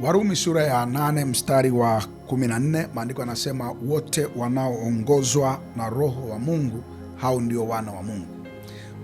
Warumi sura ya 8 mstari wa 14, maandiko yanasema wote wanaoongozwa na Roho wa Mungu hao ndio wana wa Mungu.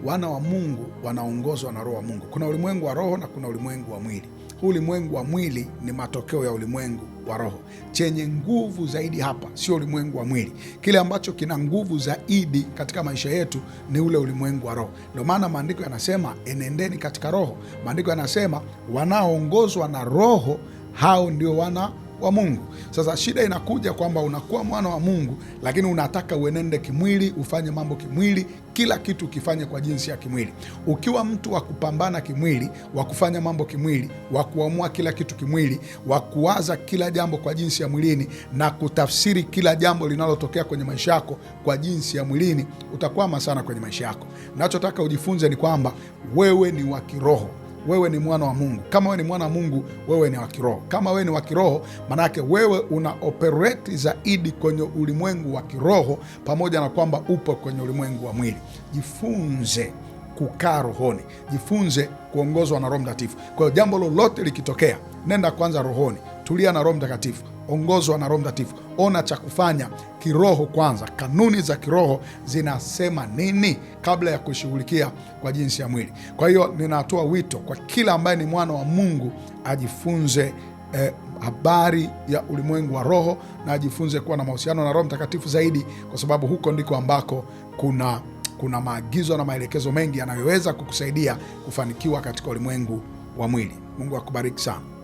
Wana wa Mungu wanaongozwa na Roho wa Mungu. Kuna ulimwengu wa roho na kuna ulimwengu wa mwili. Huu ulimwengu wa mwili ni matokeo ya ulimwengu wa roho. Chenye nguvu zaidi hapa sio ulimwengu wa mwili. Kile ambacho kina nguvu zaidi katika maisha yetu ni ule ulimwengu wa roho. Ndio maana maandiko yanasema enendeni katika roho. Maandiko yanasema wanaoongozwa na Roho hao ndio wana wa Mungu. Sasa shida inakuja kwamba unakuwa mwana wa Mungu, lakini unataka uenende kimwili, ufanye mambo kimwili, kila kitu ukifanye kwa jinsi ya kimwili. Ukiwa mtu wa kupambana kimwili, wa kufanya mambo kimwili, wa kuamua kila kitu kimwili, wa kuwaza kila jambo kwa jinsi ya mwilini na kutafsiri kila jambo linalotokea kwenye maisha yako kwa jinsi ya mwilini, utakwama sana kwenye maisha yako. Nachotaka ujifunze ni kwamba wewe ni wa kiroho. Wewe ni mwana wa Mungu. Kama wewe ni mwana wa Mungu, wewe ni wa kiroho. Kama wewe ni wa kiroho, manake wewe una operate zaidi kwenye ulimwengu wa kiroho, pamoja na kwamba upo kwenye ulimwengu wa mwili. Jifunze kukaa rohoni, jifunze kuongozwa na Roho Mtakatifu. Kwa hiyo jambo lolote likitokea, nenda kwanza rohoni, tulia na Roho Mtakatifu, ongozwa na Roho Mtakatifu, ona cha kufanya kiroho kwanza. Kanuni za kiroho zinasema nini kabla ya kushughulikia kwa jinsi ya mwili. Kwa hiyo ninatoa wito kwa kila ambaye ni mwana wa Mungu ajifunze habari ya ulimwengu wa roho na ajifunze kuwa na mahusiano na Roho Mtakatifu zaidi, kwa sababu huko ndiko ambako kuna maagizo na maelekezo mengi yanayoweza kukusaidia kufanikiwa katika ulimwengu wa mwili. Mungu akubariki sana.